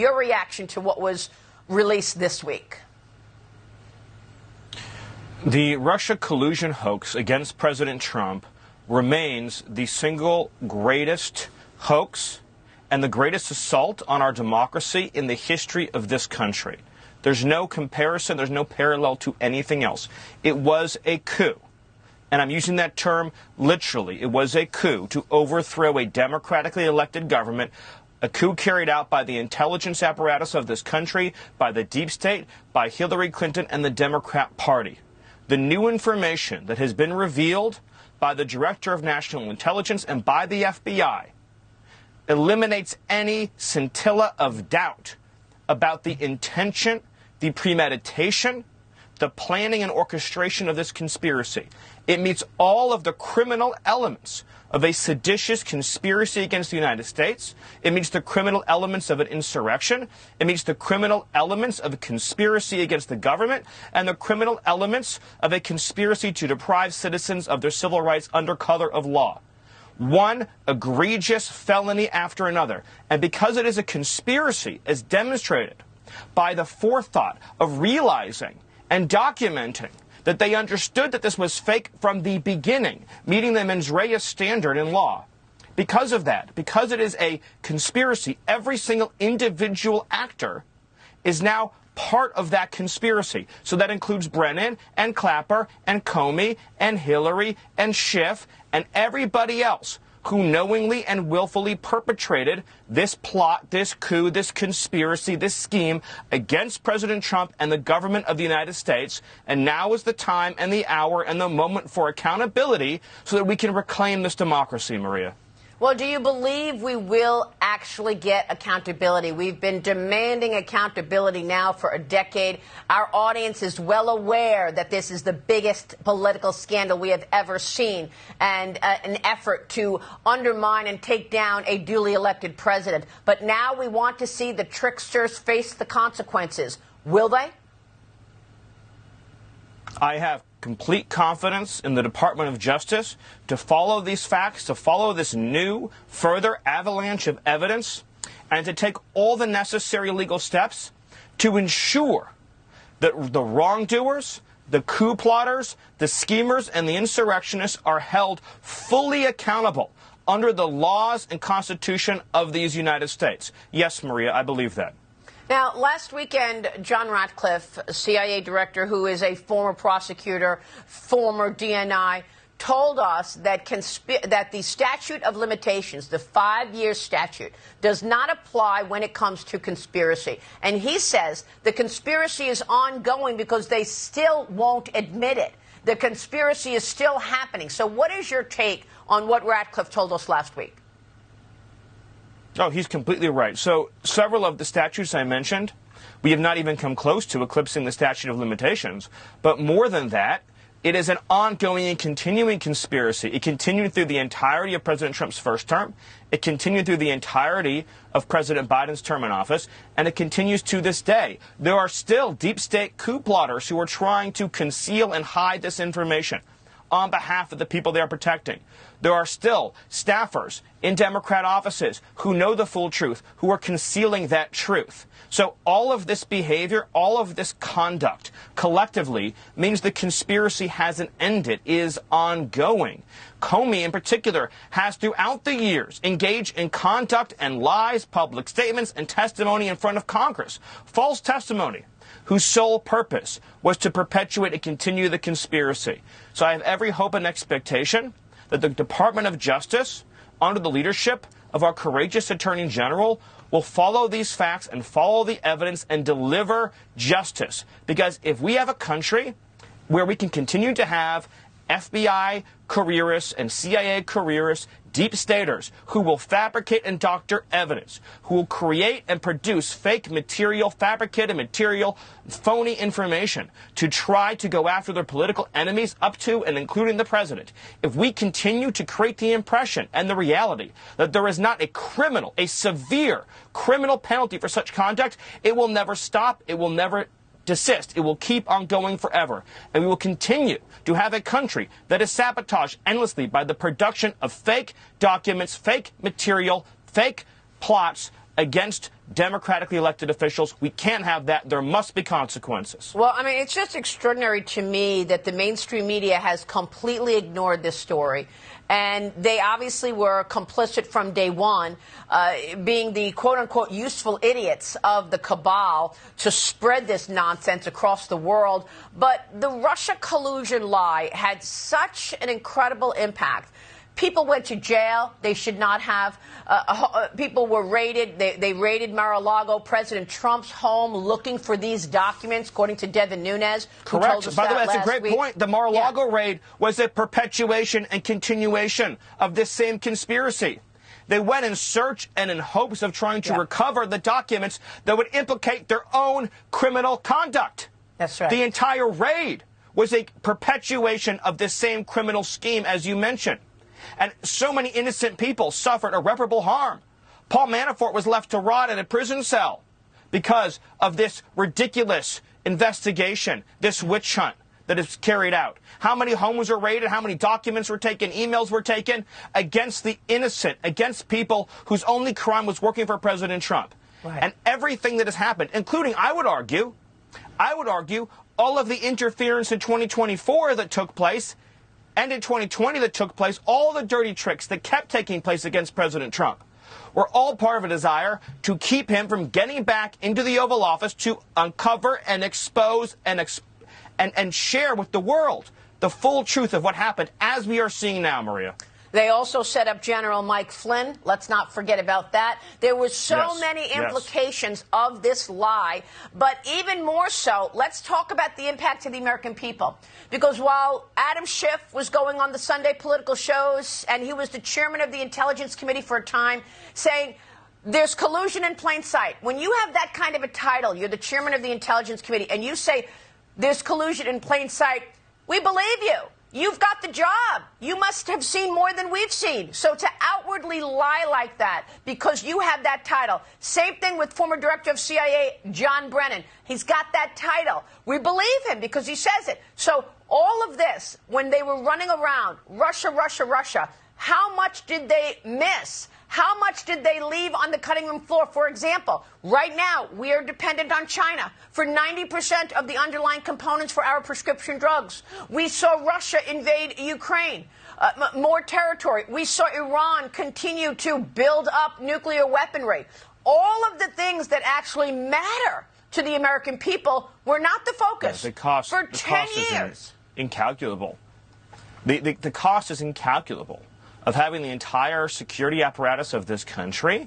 Your reaction to what was released this week? The Russia collusion hoax against President Trump remains the single greatest hoax and the greatest assault on our democracy in the history of this country. There's no comparison, there's no parallel to anything else. It was a coup. And I'm using that term literally. It was a coup to overthrow a democratically elected government, a coup carried out by the intelligence apparatus of this country, by the deep state, by Hillary Clinton and the Democrat Party. The new information that has been revealed by the Director of National Intelligence and by the FBI eliminates any scintilla of doubt about the intention, the premeditation, the planning and orchestration of this conspiracy. It meets all of the criminal elements of a seditious conspiracy against the United States. It meets the criminal elements of an insurrection. It meets the criminal elements of a conspiracy against the government and the criminal elements of a conspiracy to deprive citizens of their civil rights under color of law. One egregious felony after another. And because it is a conspiracy, as demonstrated by the forethought of realizing and documenting that they understood that this was fake from the beginning, meeting the mens rea standard in law. Because of that, because it is a conspiracy, every single individual actor is now part of that conspiracy. So that includes Brennan and Clapper and Comey and Hillary and Schiff and everybody else who knowingly and willfully perpetrated this plot, this coup, this conspiracy, this scheme against President Trump and the government of the United States. And now is the time and the hour and the moment for accountability so that we can reclaim this democracy, Maria. Well, do you believe we will actually get accountability? We've been demanding accountability now for a decade. Our audience is well aware that this is the biggest political scandal we have ever seen and an effort to undermine and take down a duly elected president. But now we want to see the tricksters face the consequences. Will they? I have complete confidence in the Department of Justice to follow these facts, to follow this new, further avalanche of evidence, and to take all the necessary legal steps to ensure that the wrongdoers, the coup plotters, the schemers, and the insurrectionists are held fully accountable under the laws and Constitution of these United States. Yes, Maria, I believe that. Now, last weekend, John Ratcliffe, CIA director who is a former prosecutor, former DNI, told us that the statute of limitations, the 5-year statute, does not apply when it comes to conspiracy. And he says the conspiracy is ongoing because they still won't admit it. The conspiracy is still happening. So what is your take on what Ratcliffe told us last week? Oh, he's completely right. So several of the statutes I mentioned, we have not even come close to eclipsing the statute of limitations. But more than that, it is an ongoing and continuing conspiracy. It continued through the entirety of President Trump's first term. It continued through the entirety of President Biden's term in office. And it continues to this day. There are still deep state coup plotters who are trying to conceal and hide this information on behalf of the people they are protecting. There are still staffers in Democrat offices who know the full truth, who are concealing that truth. So all of this behavior, all of this conduct collectively means the conspiracy hasn't ended, is ongoing. Comey in particular has throughout the years engaged in conduct and lies, public statements, and testimony in front of Congress. False testimony whose sole purpose was to perpetuate and continue the conspiracy. So I have every hope and expectation that the Department of Justice, under the leadership of our courageous Attorney General, will follow these facts and follow the evidence and deliver justice. Because if we have a country where we can continue to have FBI careerists and CIA careerists, deep staters, who will fabricate and doctor evidence, who will create and produce fake material, fabricated material, phony information to try to go after their political enemies up to and including the president. If we continue to create the impression and the reality that there is not a criminal, a severe criminal penalty for such conduct, it will never stop, it will never desist. It will keep on going forever. And we will continue to have a country that is sabotaged endlessly by the production of fake documents, fake material, fake plots against democratically elected officials. We can't have that. There must be consequences. Well, I mean, it's just extraordinary to me that the mainstream media has completely ignored this story. And they obviously were complicit from day one, being the quote-unquote useful idiots of the cabal to spread this nonsense across the world. But the Russia collusion lie had such an incredible impact. People went to jail. They should not have. People were raided. They raided Mar-a-Lago, President Trump's home, looking for these documents, according to Devin Nunes, who told us By the way, that that's a last great week. point. The Mar-a-Lago raid was a perpetuation and continuation of this same conspiracy. They went in search and in hopes of trying to recover the documents that would implicate their own criminal conduct. That's right. The entire raid was a perpetuation of this same criminal scheme, as you mentioned. And so many innocent people suffered irreparable harm. Paul Manafort was left to rot in a prison cell because of this ridiculous investigation, this witch hunt that is carried out. How many homes were raided? How many documents were taken? Emails were taken against the innocent, against people whose only crime was working for President Trump. Right. And everything that has happened, including, I would argue, all of the interference in 2024 that took place and in 2020 that took place, all the dirty tricks that kept taking place against President Trump were all part of a desire to keep him from getting back into the Oval Office to uncover and expose and share with the world the full truth of what happened, as we are seeing now, Maria. They also set up General Mike Flynn. Let's not forget about that. There were so many implications of this lie. But even more so, let's talk about the impact to the American people. Because while Adam Schiff was going on the Sunday political shows, and he was the chairman of the Intelligence Committee for a time, saying there's collusion in plain sight. When you have that kind of a title, you're the chairman of the Intelligence Committee, and you say there's collusion in plain sight, we believe you. You've got the job. You must have seen more than we've seen. So to outwardly lie like that because you have that title. Same thing with former director of CIA, John Brennan. He's got that title. We believe him because he says it. So all of this, when they were running around, Russia, Russia, Russia, how much did they miss? How much did they leave on the cutting room floor? For example, right now, we are dependent on China for 90% of the underlying components for our prescription drugs. We saw Russia invade Ukraine, more territory. We saw Iran continue to build up nuclear weaponry. All of the things that actually matter to the American people were not the focus the cost, for the 10 cost years. Is incalculable. The cost is incalculable of having the entire security apparatus of this country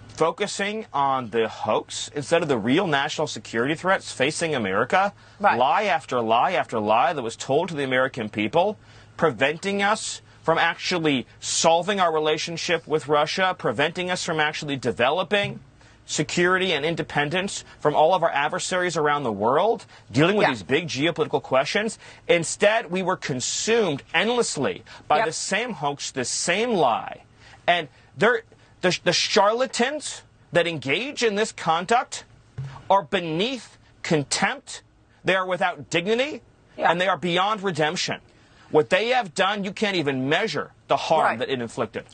focusing on the hoax instead of the real national security threats facing America. Right. Lie after lie after lie that was told to the American people, preventing us from actually solving our relationship with Russia, preventing us from actually developing security and independence from all of our adversaries around the world, dealing with these big geopolitical questions. Instead, we were consumed endlessly by the same hoax, the same lie. And the charlatans that engage in this conduct are beneath contempt. They are without dignity, and they are beyond redemption. What they have done, you can't even measure the harm that it inflicted.